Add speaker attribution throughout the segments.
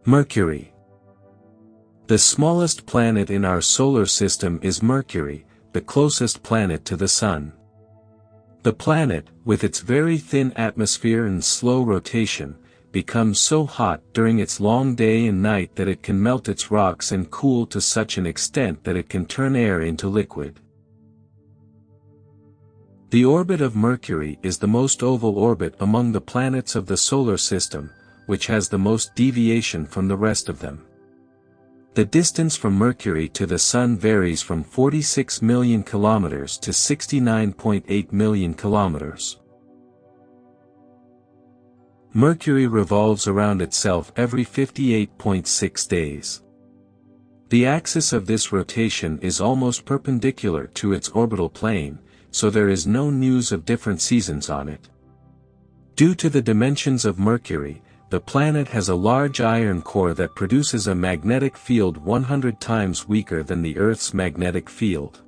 Speaker 1: Mercury. The smallest planet in our solar system is Mercury, the closest planet to the Sun. The planet, with its very thin atmosphere and slow rotation, becomes so hot during its long day and night that it can melt its rocks and cool to such an extent that it can turn air into liquid. The orbit of Mercury is the most oval orbit among the planets of the solar system, which has the most deviation from the rest of them. The distance from Mercury to the Sun varies from 46 million kilometers to 69.8 million kilometers. Mercury revolves around itself every 58.6 days. The axis of this rotation is almost perpendicular to its orbital plane, so there is no news of different seasons on it. Due to the dimensions of Mercury, the planet has a large iron core that produces a magnetic field 100 times weaker than the Earth's magnetic field.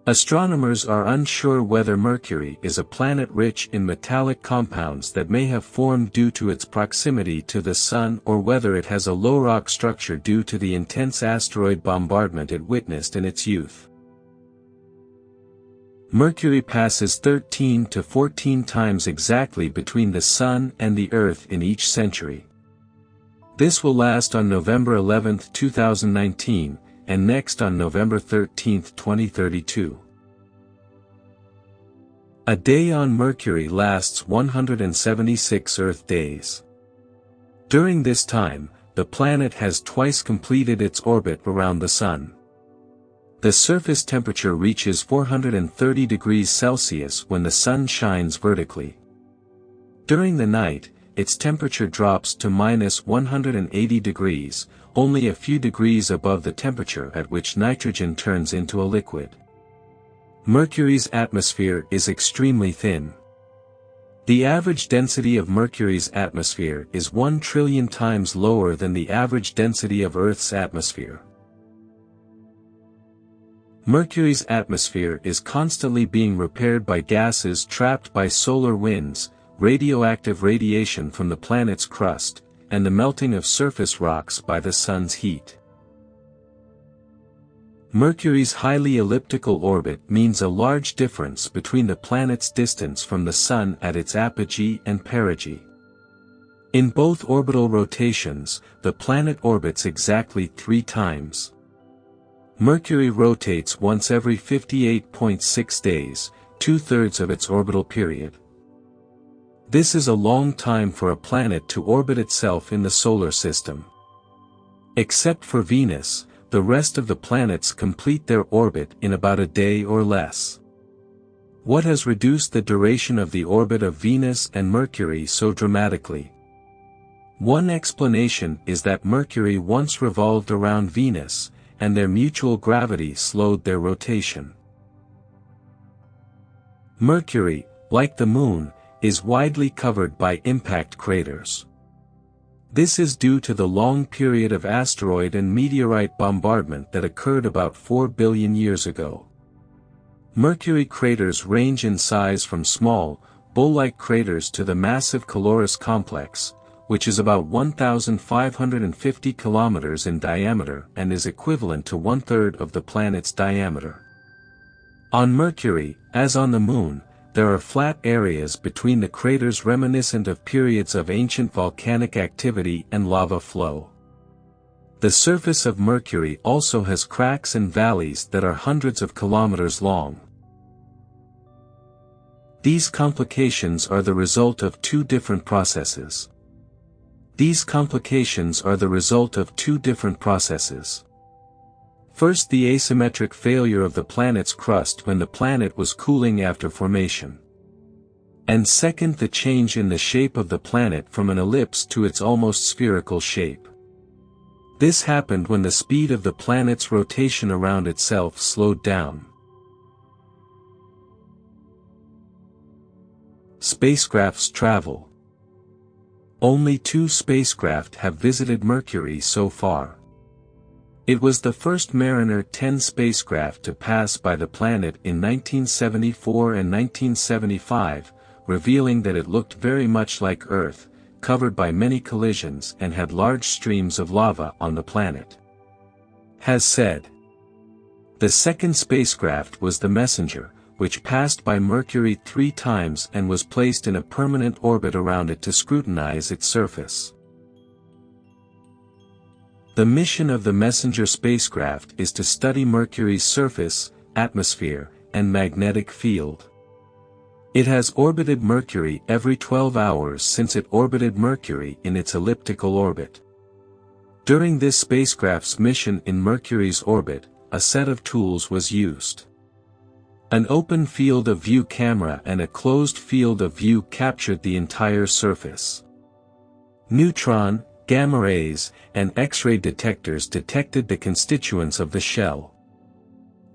Speaker 1: Astronomers are unsure whether Mercury is a planet rich in metallic compounds that may have formed due to its proximity to the Sun or whether it has a low rock structure due to the intense asteroid bombardment it witnessed in its youth. Mercury passes 13 to 14 times exactly between the Sun and the Earth in each century. This will last on November 11, 2019, and next on November 13, 2032. A day on Mercury lasts 176 Earth days. During this time, the planet has twice completed its orbit around the Sun. The surface temperature reaches 430 degrees Celsius when the Sun shines vertically. During the night, its temperature drops to -180 degrees, only a few degrees above the temperature at which nitrogen turns into a liquid. Mercury's atmosphere is extremely thin. The average density of Mercury's atmosphere is 1 trillion times lower than the average density of Earth's atmosphere. Mercury's atmosphere is constantly being repaired by gases trapped by solar winds, radioactive radiation from the planet's crust, and the melting of surface rocks by the Sun's heat. Mercury's highly elliptical orbit means a large difference between the planet's distance from the Sun at its apogee and perigee. In both orbital rotations, the planet orbits exactly 3 times. Mercury rotates once every 58.6 days, 2/3 of its orbital period. This is a long time for a planet to orbit itself in the solar system. Except for Venus, the rest of the planets complete their orbit in about a day or less. What has reduced the duration of the orbit of Venus and Mercury so dramatically? One explanation is that Mercury once revolved around Venus, and their mutual gravity slowed their rotation. Mercury, like the Moon, is widely covered by impact craters. This is due to the long period of asteroid and meteorite bombardment that occurred about 4 billion years ago. Mercury craters range in size from small, bowl-like craters to the massive Caloris complex, which is about 1,550 kilometers in diameter and is equivalent to 1/3 of the planet's diameter. On Mercury, as on the Moon, there are flat areas between the craters reminiscent of periods of ancient volcanic activity and lava flow. The surface of Mercury also has cracks and valleys that are hundreds of kilometers long. These complications are the result of two different processes. First, the asymmetric failure of the planet's crust when the planet was cooling after formation. And second, the change in the shape of the planet from an ellipse to its almost spherical shape. This happened when the speed of the planet's rotation around itself slowed down. Spacecraft's travel. Only 2 spacecraft have visited Mercury so far. It was the first Mariner 10 spacecraft to pass by the planet in 1974 and 1975, revealing that it looked very much like Earth, covered by many collisions and had large streams of lava on the planet. Has said. The second spacecraft was the Messenger, which passed by Mercury 3 times and was placed in a permanent orbit around it to scrutinize its surface. The mission of the Messenger spacecraft is to study Mercury's surface, atmosphere, and magnetic field. It has orbited Mercury every 12 hours since it orbited Mercury in its elliptical orbit. During this spacecraft's mission in Mercury's orbit, a set of tools was used. An open field of view camera and a closed field of view captured the entire surface. Neutron, gamma rays, and X-ray detectors detected the constituents of the shell.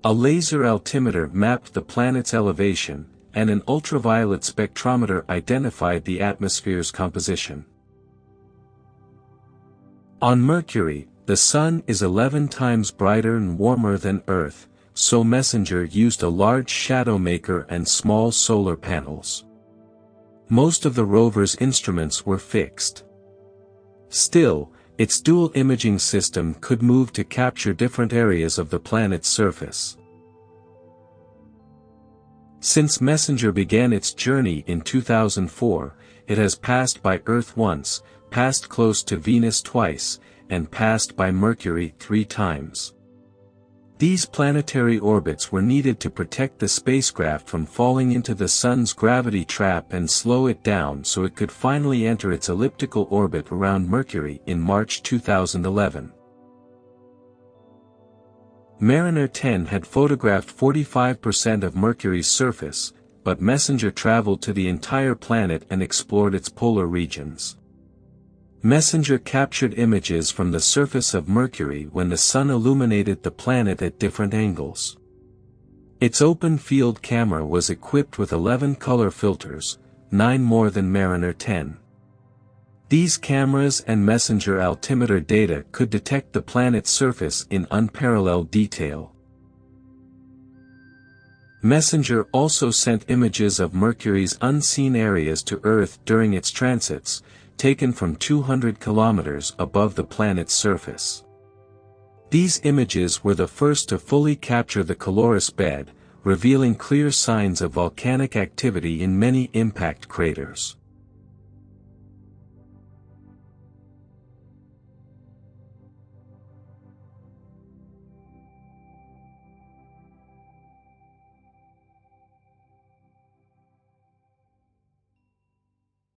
Speaker 1: A laser altimeter mapped the planet's elevation, and an ultraviolet spectrometer identified the atmosphere's composition. On Mercury, the Sun is 11 times brighter and warmer than Earth, so Messenger used a large shadow maker and small solar panels. Most of the rover's instruments were fixed. Still, its dual imaging system could move to capture different areas of the planet's surface. Since Messenger began its journey in 2004, it has passed by Earth once, passed close to Venus twice, and passed by Mercury 3 times. These planetary orbits were needed to protect the spacecraft from falling into the Sun's gravity trap and slow it down so it could finally enter its elliptical orbit around Mercury in March 2011. Mariner 10 had photographed 45% of Mercury's surface, but Messenger traveled to the entire planet and explored its polar regions. Messenger captured images from the surface of Mercury when the Sun illuminated the planet at different angles. Its open-field camera was equipped with 11 color filters, 9 more than Mariner 10. These cameras and Messenger altimeter data could detect the planet's surface in unparalleled detail. Messenger also sent images of Mercury's unseen areas to Earth during its transits, taken from 200 kilometers above the planet's surface. These images were the first to fully capture the calorous bed, revealing clear signs of volcanic activity in many impact craters.